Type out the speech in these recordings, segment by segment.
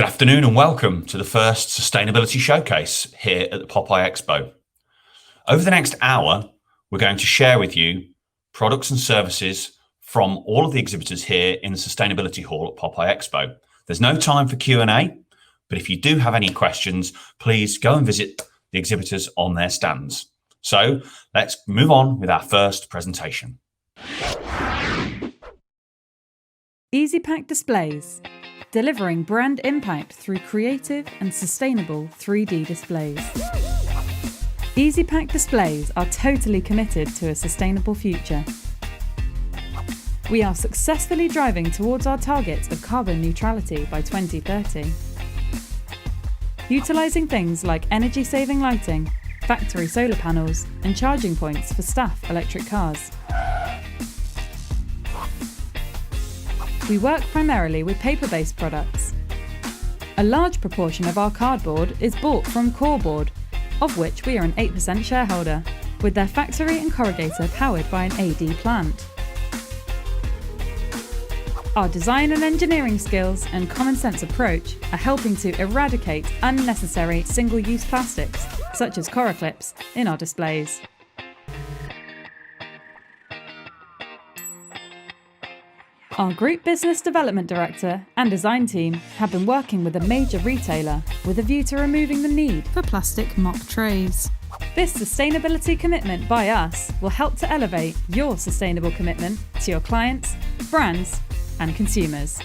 Good afternoon and welcome to the first Sustainability Showcase here at the POPAI Expo. Over the next hour, we're going to share with you products and services from all of the exhibitors here in the Sustainability Hall at POPAI Expo. There's no time for Q&A, but if you do have any questions, please go and visit the exhibitors on their stands. So let's move on with our first presentation. EasyPack Displays, delivering brand impact through creative and sustainable 3D displays. EasyPack Displays are totally committed to a sustainable future. We are successfully driving towards our target of carbon neutrality by 2030. Utilising things like energy-saving lighting, factory solar panels, and charging points for staff electric cars. We work primarily with paper-based products. A large proportion of our cardboard is bought from Coreboard, of which we are an 8% shareholder, with their factory and corrugator powered by an AD plant. Our design and engineering skills and common sense approach are helping to eradicate unnecessary single-use plastics, such as Cora clips, in our displays. Our Group Business Development Director and Design team have been working with a major retailer with a view to removing the need for plastic mop trays. This sustainability commitment by us will help to elevate your sustainable commitment to your clients, brands, and consumers.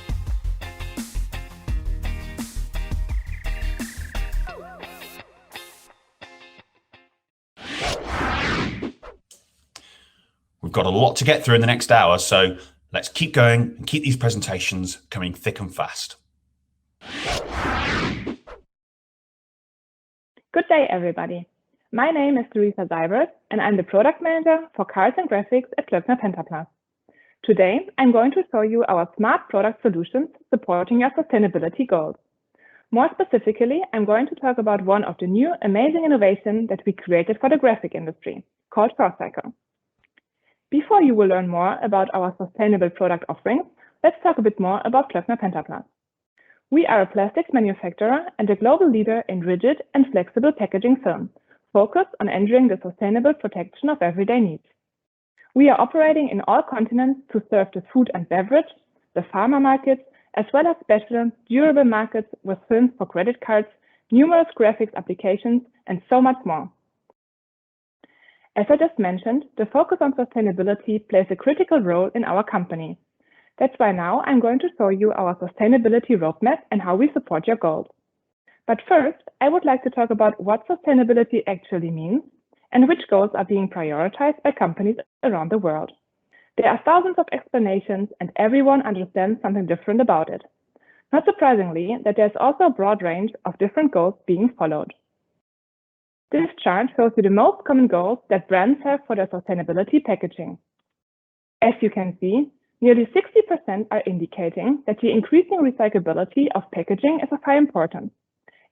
We've got a lot to get through in the next hour, so let's keep going and keep these presentations coming thick and fast. Good day, everybody. My name is Teresa Seibert, and I'm the Product Manager for Cars and Graphics at Klefner Pentagram. Today, I'm going to show you our smart product solutions supporting your sustainability goals. More specifically, I'm going to talk about one of the new amazing innovations that we created for the graphic industry, called ProCycle. Before you will learn more about our sustainable product offerings, let's talk a bit more about Klefner Pentagram. We are a plastics manufacturer and a global leader in rigid and flexible packaging film, focused on ensuring the sustainable protection of everyday needs. We are operating in all continents to serve the food and beverage, the pharma markets, as well as special durable markets with films for credit cards, numerous graphics applications, and so much more. As I just mentioned, the focus on sustainability plays a critical role in our company. That's why now I'm going to show you our sustainability roadmap and how we support your goals. But first, I would like to talk about what sustainability actually means and which goals are being prioritized by companies around the world. There are thousands of explanations and everyone understands something different about it. Not surprisingly, that there's also a broad range of different goals being followed. This chart shows you the most common goals that brands have for their sustainability packaging. As you can see, nearly 60% are indicating that the increasing recyclability of packaging is of high importance.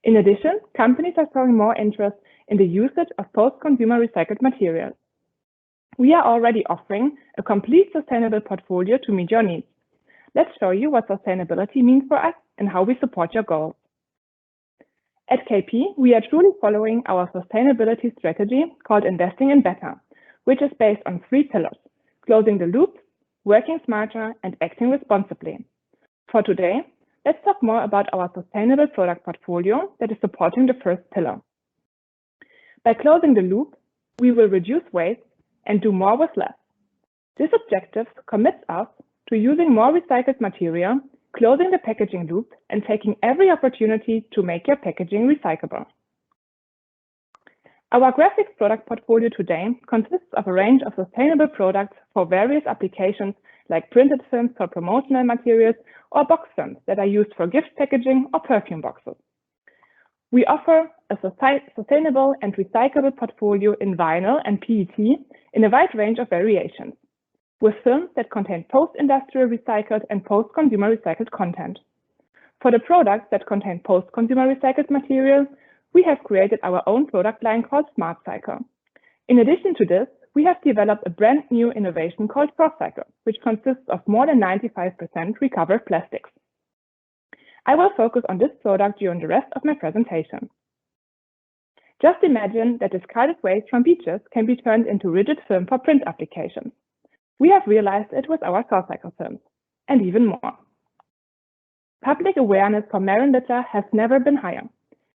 In addition, companies are showing more interest in the usage of post-consumer recycled materials. We are already offering a complete sustainable portfolio to meet your needs. Let's show you what sustainability means for us and how we support your goals. At KP, we are truly following our sustainability strategy called Investing in Better, which is based on 3 pillars: closing the loop, working smarter, and acting responsibly. For today, let's talk more about our sustainable product portfolio that is supporting the first pillar. By closing the loop, we will reduce waste and do more with less. This objective commits us to using more recycled material, closing the packaging loop, and taking every opportunity to make your packaging recyclable. Our graphics product portfolio today consists of a range of sustainable products for various applications like printed films for promotional materials or box films that are used for gift packaging or perfume boxes. We offer a sustainable and recyclable portfolio in vinyl and PET in a wide range of variations, with films that contain post-industrial recycled and post-consumer recycled content. For the products that contain post-consumer recycled material, we have created our own product line called Smartx. In addition to this, we have developed a brand new innovation called ProCycle, which consists of more than 95% recovered plastics. I will focus on this product during the rest of my presentation. Just imagine that discarded waste from beaches can be turned into rigid film for print applications. We have realized it with our SourceCycle films, and even more. Public awareness for marine litter has never been higher.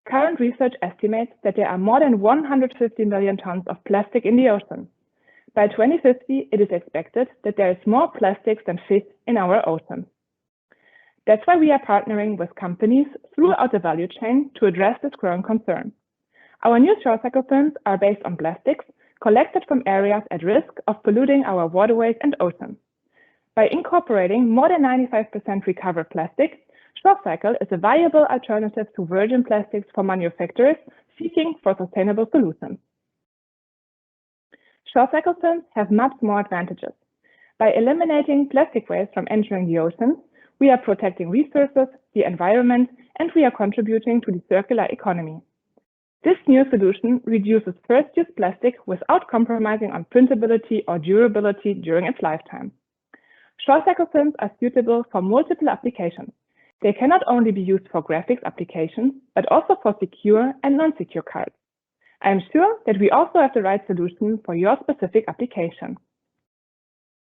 Current research estimates that there are more than 150 million tons of plastic in the ocean. By 2050, it is expected that there is more plastics than fish in our ocean. That's why we are partnering with companies throughout the value chain to address this growing concern. Our new SourceCycle films are based on plastics collected from areas at risk of polluting our waterways and oceans. By incorporating more than 95% recovered plastic, SourceCycle is a viable alternative to virgin plastics for manufacturers seeking for sustainable solutions. SourceCycle films have much more advantages. By eliminating plastic waste from entering the oceans, we are protecting resources, the environment, and we are contributing to the circular economy. This new solution reduces first-use plastic without compromising on printability or durability during its lifetime. SourceCycle films are suitable for multiple applications. They can not only be used for graphics applications, but also for secure and non-secure cards. I am sure that we also have the right solution for your specific application.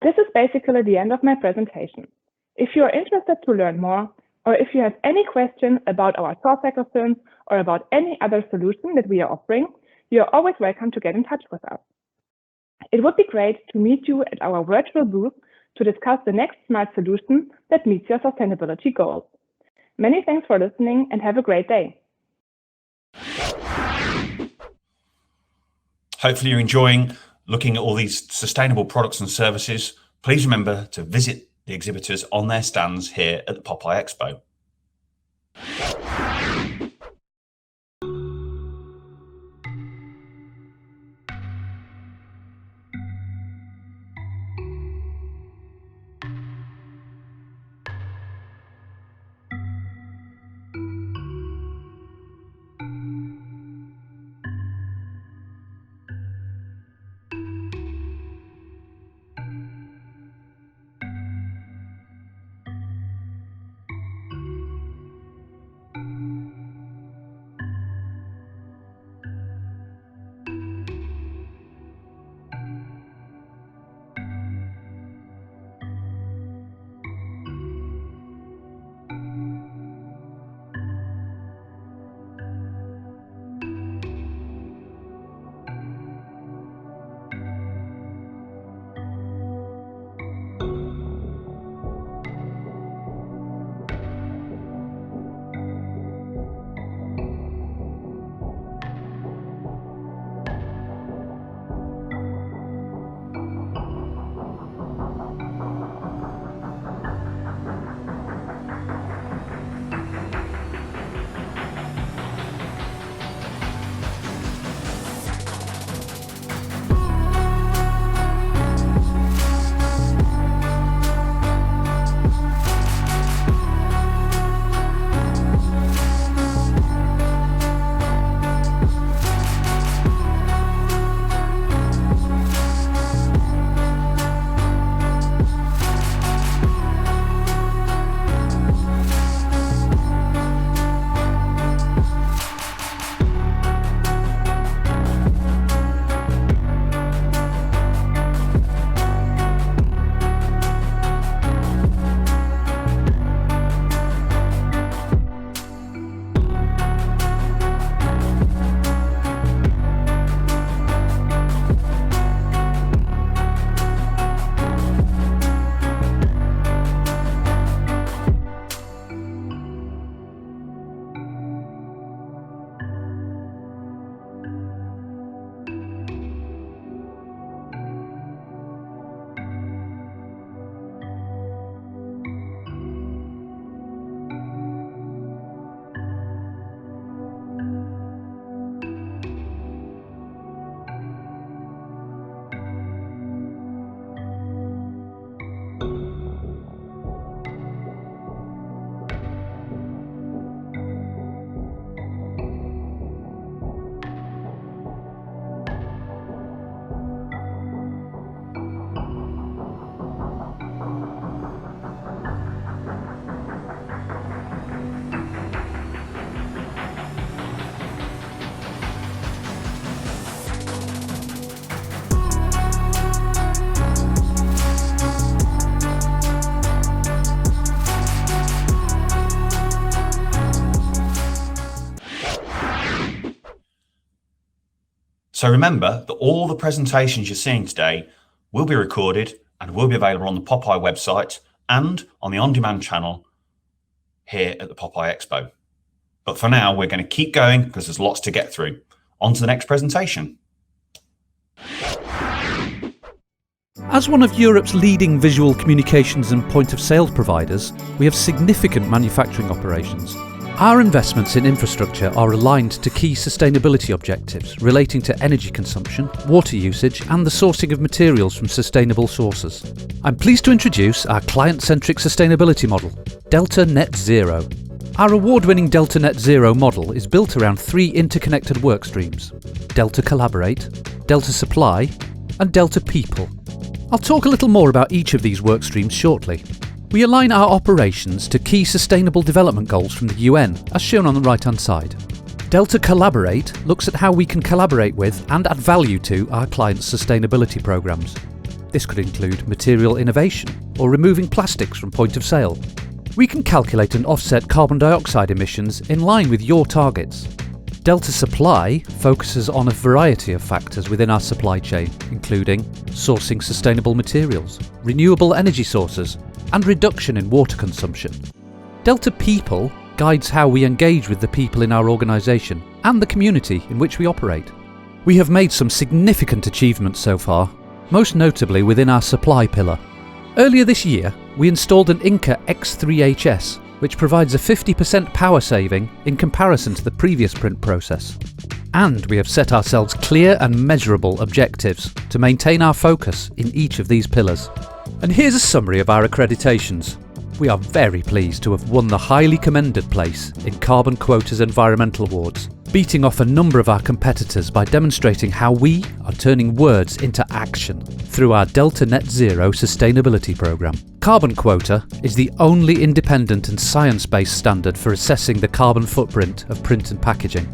This is basically the end of my presentation. If you are interested to learn more, or if you have any question about our SourceCycle films or about any other solution that we are offering, you are always welcome to get in touch with us. It would be great to meet you at our virtual booth to discuss the next smart solution that meets your sustainability goals. Many thanks for listening and have a great day. Hopefully you're enjoying looking at all these sustainable products and services. Please remember to visit the exhibitors on their stands here at the POPAI Expo. So remember that all the presentations you're seeing today will be recorded and will be available on the POPAI website and on the on-demand channel here at the POPAI Expo. But for now, we're going to keep going because there's lots to get through. On to the next presentation. As one of Europe's leading visual communications and point-of-sale providers, we have significant manufacturing operations. Our investments in infrastructure are aligned to key sustainability objectives relating to energy consumption, water usage, and the sourcing of materials from sustainable sources. I'm pleased to introduce our client-centric sustainability model, Delta Net Zero. Our award-winning Delta Net Zero model is built around 3 interconnected work streams: Delta Collaborate, Delta Supply, and Delta People. I'll talk a little more about each of these work streams shortly. We align our operations to key sustainable development goals from the UN, as shown on the right-hand side. Delta Collaborate looks at how we can collaborate with and add value to our clients' sustainability programs. This could include material innovation or removing plastics from point of sale. We can calculate and offset carbon dioxide emissions in line with your targets. Delta Supply focuses on a variety of factors within our supply chain, including sourcing sustainable materials, renewable energy sources, and reduction in water consumption. Delta People guides how we engage with the people in our organisation and the community in which we operate. We have made some significant achievements so far, most notably within our supply pillar. Earlier this year, we installed an Inca X3HS, which provides a 50% power saving in comparison to the previous print process. And we have set ourselves clear and measurable objectives to maintain our focus in each of these pillars. And here's a summary of our accreditations. We are very pleased to have won the highly commended place in Carbon Quota's Environmental Awards, beating off a number of our competitors by demonstrating how we are turning words into action through our Delta Net Zero sustainability programme. Carbon Quota is the only independent and science-based standard for assessing the carbon footprint of print and packaging.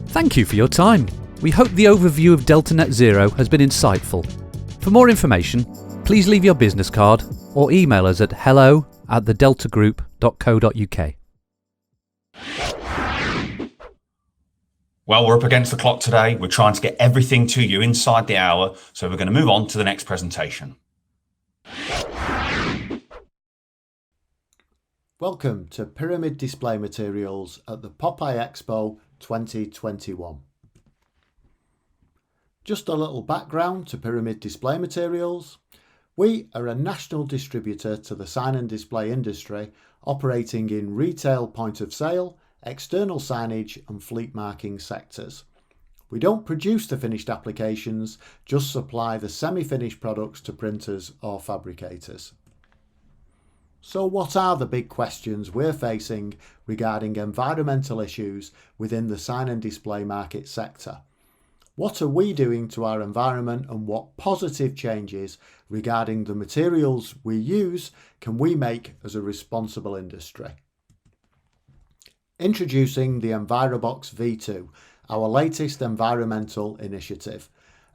Thank you for your time. We hope the overview of Delta Net Zero has been insightful. For more information, please leave your business card or email us at hello@thedeltagroup.co.uk. Well, we're up against the clock today. We're trying to get everything to you inside the hour, so we're going to move on to the next presentation. Welcome to Pyramid Display Materials at the POPAI Expo 2021. Just a little background to Pyramid Display Materials. We are a national distributor to the sign and display industry, operating in retail point of sale, external signage and fleet marking sectors. We don't produce the finished applications, just supply the semi-finished products to printers or fabricators. So what are the big questions we're facing regarding environmental issues within the sign and display market sector? What are we doing to our environment, and what positive changes regarding the materials we use can we make as a responsible industry? Introducing the Envirobox V2, our latest environmental initiative,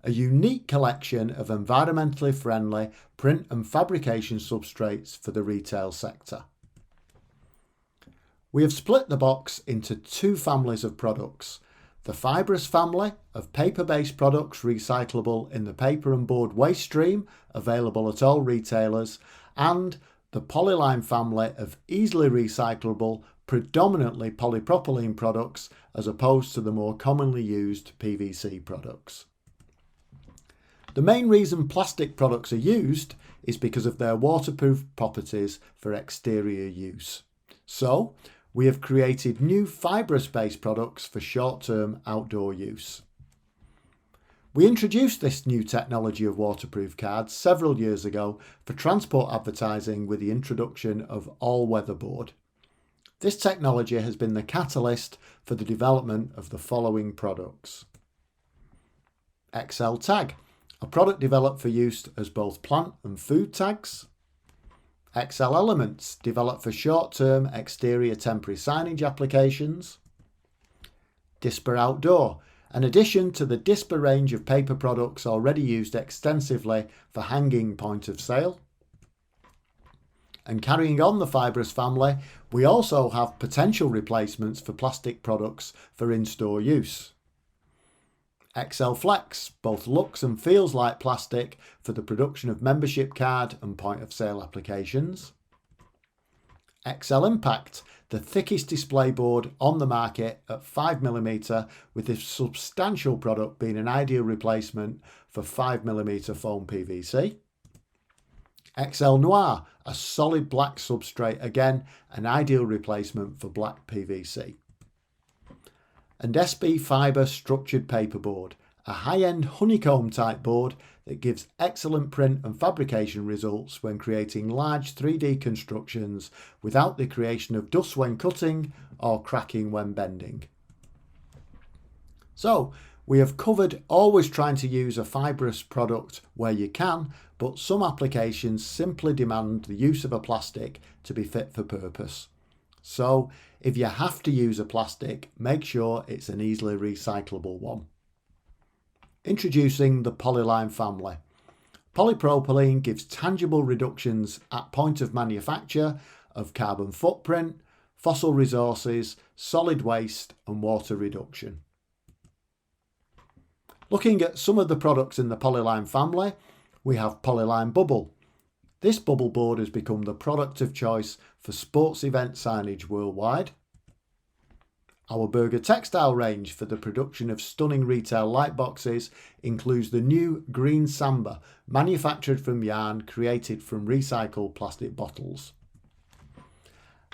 a unique collection of environmentally friendly print and fabrication substrates for the retail sector. We have split the box into 2 families of products: the fibrous family of paper-based products recyclable in the paper and board waste stream, available at all retailers, and the polyline family of easily recyclable, predominantly polypropylene products, as opposed to the more commonly used PVC products. The main reason plastic products are used is because of their waterproof properties for exterior use. So, we have created new fibrous-based products for short-term outdoor use. We introduced this new technology of waterproof cards several years ago for transport advertising with the introduction of all-weather board. This technology has been the catalyst for the development of the following products. XL Tag, a product developed for use as both plant and food tags. XL Elements, developed for short-term exterior temporary signage applications. Disper Outdoor, an addition to the Disper range of paper products already used extensively for hanging point of sale. And carrying on the fibrous family, we also have potential replacements for plastic products for in-store use. XL Flex both looks and feels like plastic for the production of membership card and point of sale applications. XL Impact, the thickest display board on the market at 5mm, with this substantial product being an ideal replacement for 5mm foam PVC. XL Noir, a solid black substrate, again an ideal replacement for black PVC. And SB Fibre structured paperboard, a high-end honeycomb type board that gives excellent print and fabrication results when creating large 3D constructions without the creation of dust when cutting or cracking when bending. So we have covered always trying to use a fibrous product where you can, but some applications simply demand the use of a plastic to be fit for purpose. So if you have to use a plastic, make sure it's an easily recyclable one. Introducing the Polyline family. Polypropylene gives tangible reductions at point of manufacture of carbon footprint, fossil resources, solid waste and water reduction. Looking at some of the products in the Polyline family, we have Polyline Bubble. This bubble board has become the product of choice for sports event signage worldwide. Our Burger textile range for the production of stunning retail light boxes includes the new Green Samba, manufactured from yarn created from recycled plastic bottles.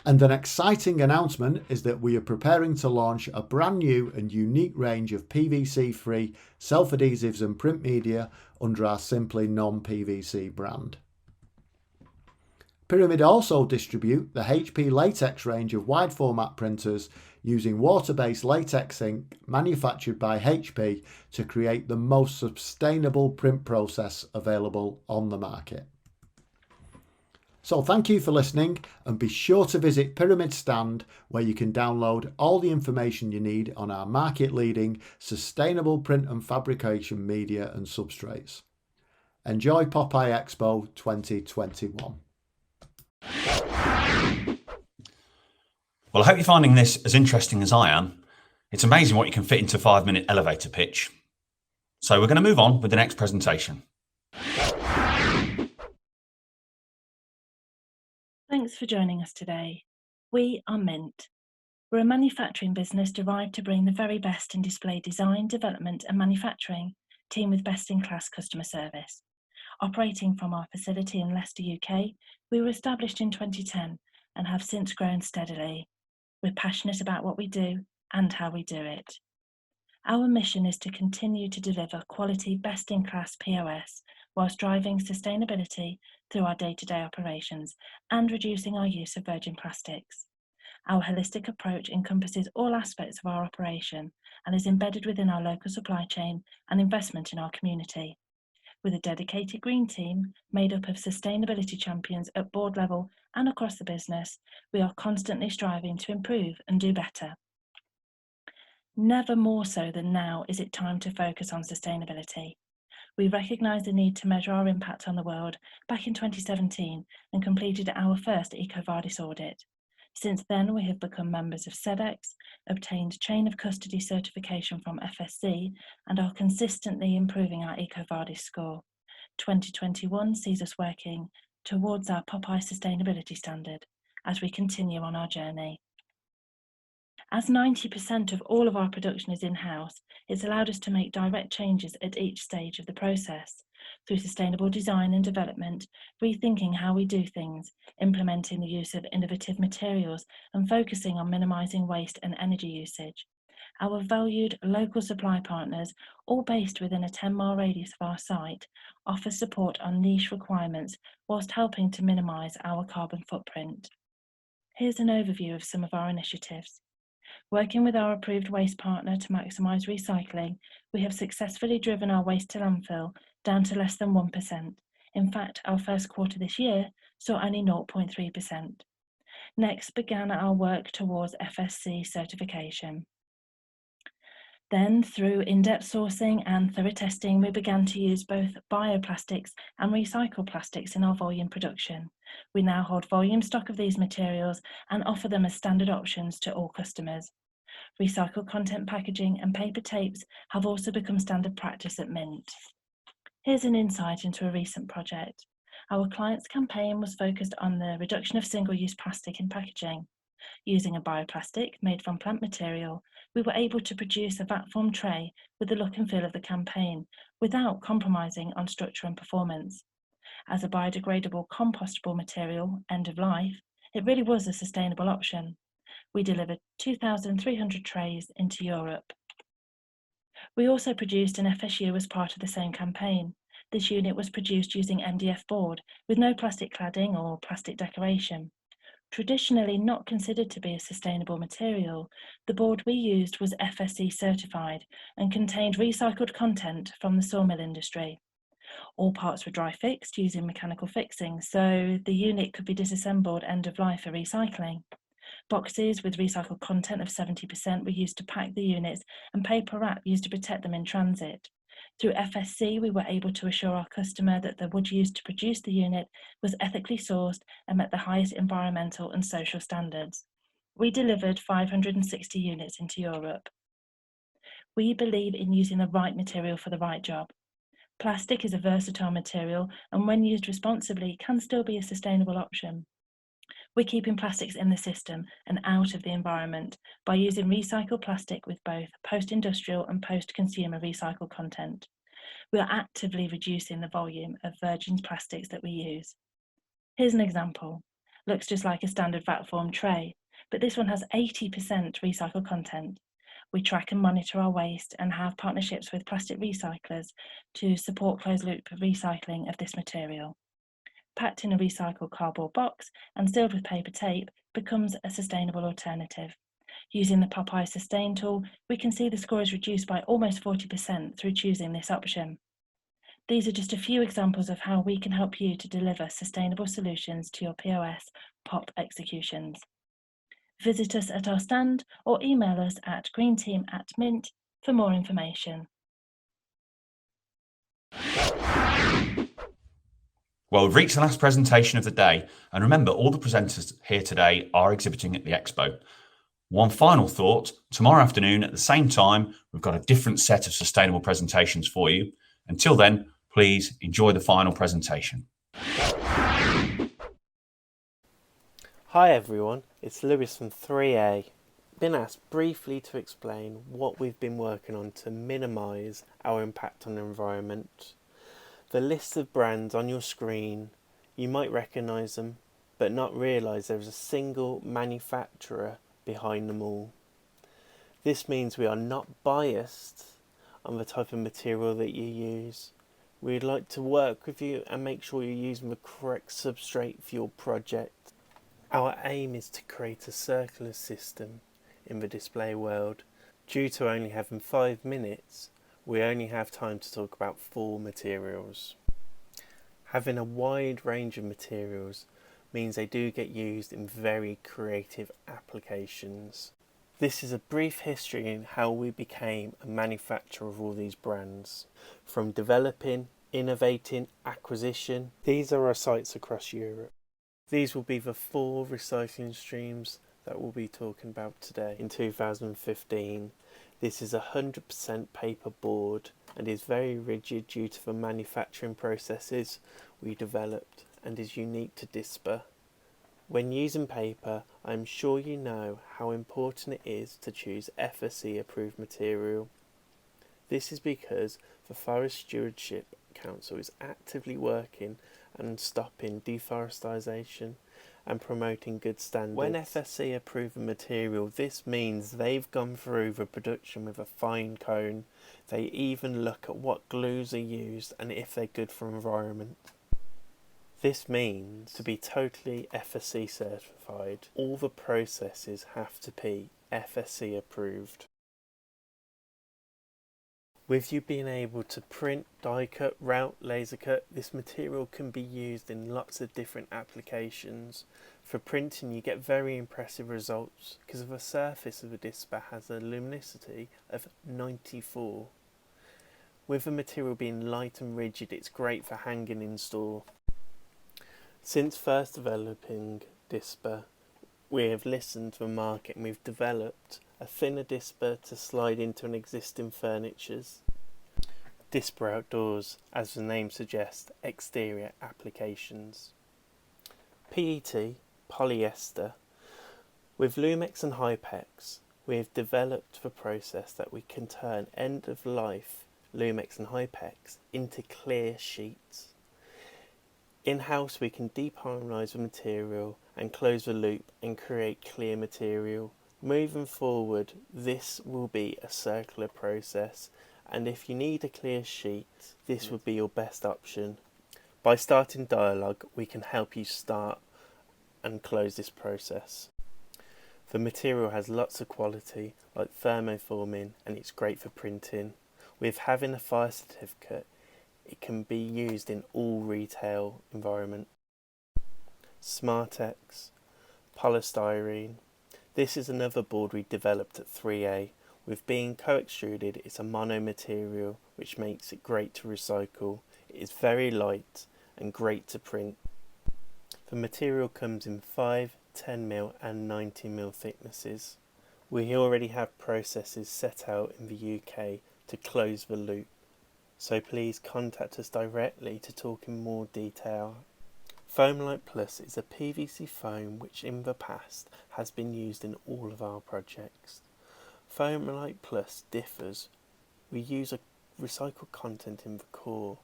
And an exciting announcement is that we are preparing to launch a brand new and unique range of PVC-free self-adhesives and print media under our Simply Non-PVC brand. Pyramid also distribute the HP Latex range of wide format printers using water-based latex ink manufactured by HP to create the most sustainable print process available on the market. So thank you for listening, and be sure to visit Pyramid stand where you can download all the information you need on our market-leading sustainable print and fabrication media and substrates. Enjoy POPAI Expo 2021. Well, I hope you're finding this as interesting as I am. It's amazing what you can fit into a 5-minute elevator pitch. So we're going to move on with the next presentation. Thanks for joining us today. We are Mint. We're a manufacturing business derived to bring the very best in display design, development and manufacturing, team with best-in-class customer service. Operating from our facility in Leicester, UK, we were established in 2010 and have since grown steadily. We're passionate about what we do and how we do it. Our mission is to continue to deliver quality, best-in-class POS whilst driving sustainability through our day-to-day operations and reducing our use of virgin plastics. Our holistic approach encompasses all aspects of our operation and is embedded within our local supply chain and investment in our community. With a dedicated green team made up of sustainability champions at board level and across the business, we are constantly striving to improve and do better. Never more so than now is it time to focus on sustainability. We recognised the need to measure our impact on the world back in 2017 and completed our first EcoVadis audit. Since then, we have become members of Smartx, obtained Chain of Custody certification from Fsc, and are consistently improving our EcoVadis score. 2021 sees us working towards our POPAI sustainability standard as we continue on our journey. As 90% of all of our production is in-house, it's allowed us to make direct changes at each stage of the process, through sustainable design and development, rethinking how we do things, implementing the use of innovative materials, and focusing on minimising waste and energy usage. Our valued local supply partners, all based within a 10-mile radius of our site, offer support on niche requirements whilst helping to minimise our carbon footprint. Here's an overview of some of our initiatives. Working with our approved waste partner to maximise recycling, we have successfully driven our waste to landfill down to less than 1%. In fact, our first quarter this year saw only 0.3%. Next began our work towards Fsc Certification. Then, through in-depth sourcing and thorough testing, we began to use both bioplastics and recycled plastics in our volume production. We now hold volume stock of these materials and offer them as standard options to all customers. Recycled content packaging and paper tapes have also become standard practice at Mint. Here's an insight into a recent project. Our client's campaign was focused on the reduction of single-use plastic in packaging. Using a bioplastic made from plant material, we were able to produce a vat-form tray with the look and feel of the campaign without compromising on structure and performance. As a biodegradable, compostable material, end of life, it really was a sustainable option. We delivered 2,300 trays into Europe. We also produced an FSU as part of the same campaign. This unit was produced using MDF board with no plastic cladding or plastic decoration. Traditionally not considered to be a sustainable material, the board we used was Fsc certified and contained recycled content from the sawmill industry. All parts were dry fixed using mechanical fixing, so the unit could be disassembled end of life for recycling. Boxes with recycled content of 70% were used to pack the units and paper wrap used to protect them in transit. Through Fsc, we were able to assure our customer that the wood used to produce the unit was ethically sourced and met the highest environmental and social standards. We delivered 560 units into Europe. We believe in using the right material for the right job. Plastic is a versatile material and when used responsibly can still be a sustainable option. We're keeping plastics in the system and out of the environment by using recycled plastic with both post-industrial and post-consumer recycled content. We are actively reducing the volume of virgin plastics that we use. Here's an example. Looks just like a standard vat form tray, but this one has 80% recycled content. We track and monitor our waste and have partnerships with plastic recyclers to support closed loop recycling of this material. Packed in a recycled cardboard box and sealed with paper tape becomes a sustainable alternative. Using the POPAI Sustain tool, we can see the score is reduced by almost 40% through choosing this option. These are just a few examples of how we can help you to deliver sustainable solutions to your POS POP executions. Visit us at our stand or email us at greenteam@mint for more information. Well, we've reached the last presentation of the day, and remember, all the presenters here today are exhibiting at the Expo. One final thought, tomorrow afternoon at the same time, we've got a different set of sustainable presentations for you. Until then, please enjoy the final presentation. Hi everyone, it's Lewis from 3A. Been asked briefly to explain what we've been working on to minimise our impact on the environment. The list of brands on your screen, you might recognise them, but not realise there is a single manufacturer behind them all. This means we are not biased on the type of material that you use. We'd like to work with you and make sure you're using the correct substrate for your project. Our aim is to create a circular system in the display world. Due to only having 5 minutes, we only have time to talk about 4 materials. Having a wide range of materials means they do get used in very creative applications. This is a brief history in how we became a manufacturer of all these brands. From developing, innovating, acquisition, these are our sites across Europe. These will be the 4 recycling streams that we'll be talking about today. In 2015, this is 100% paper board and is very rigid due to the manufacturing processes we developed and is unique to DISPA. When using paper, I'm sure you know how important it is to choose Fsc approved material. This is because the Forest Stewardship Council is actively working and stopping deforestation and promoting good standards. When Fsc approve a material, this means they've gone through the production with a fine comb. They even look at what glues are used and if they're good for environment. This means to be totally Fsc certified, all the processes have to be Fsc approved. With you being able to print, die cut, route, laser cut, this material can be used in lots of different applications. For printing, you get very impressive results because the surface of a DISPA has a luminosity of 94. With the material being light and rigid, it's great for hanging in store. Since first developing DISPA, we have listened to the market and we've developed a thinner disper to slide into an existing furnitures. Disper outdoors, as the name suggests, exterior applications. PET, polyester. With Lumex and Hypex, we have developed the process that we can turn end-of-life Lumex and Hypex into clear sheets. In-house, we can depolymerize the material and close the loop and create clear material. Moving forward, this will be a circular process, and if you need a clear sheet, this would be your best option. By starting dialogue, we can help you start and close this process. The material has lots of quality, like thermoforming, and it's great for printing. With having a fire certificate, it can be used in all retail environments. Smartx Polystyrene. This is another board we developed at 3A. With being co-extruded, it's a mono material, which makes it great to recycle. It is very light and great to print. The material comes in 5, 10mm and 90mm thicknesses. We already have processes set out in the UK to close the loop, so please contact us directly to talk in more detail. Foamlite Plus is a PVC foam which in the past has been used in all of our projects. Foamlite Plus differs. We use a recycled content in the core,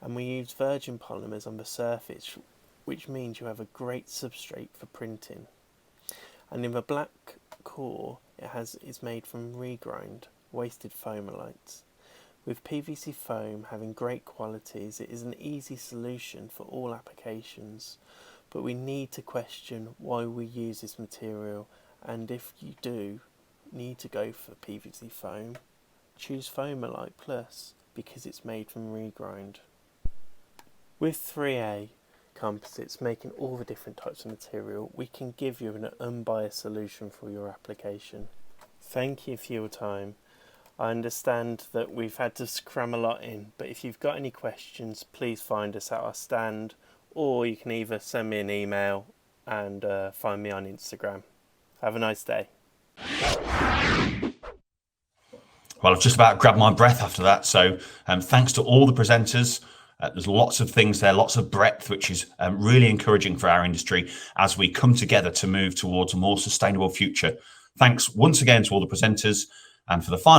and we use virgin polymers on the surface, which means you have a great substrate for printing. And in the black core, it's made from regrind, wasted foamalites. With PVC foam having great qualities, it is an easy solution for all applications, but we need to question why we use this material, and if you do need to go for PVC foam, choose Foamlite Plus because it's made from regrind. With 3A composites making all the different types of material, we can give you an unbiased solution for your application. Thank you for your time. I understand that we've had to cram a lot in, but if you've got any questions, please find us at our stand, or you can either send me an email and find me on Instagram. Have a nice day. Well, I've just about grabbed my breath after that. So thanks to all the presenters. There's lots of things there, lots of breadth, which is really encouraging for our industry as we come together to move towards a more sustainable future. Thanks once again to all the presenters. And for the final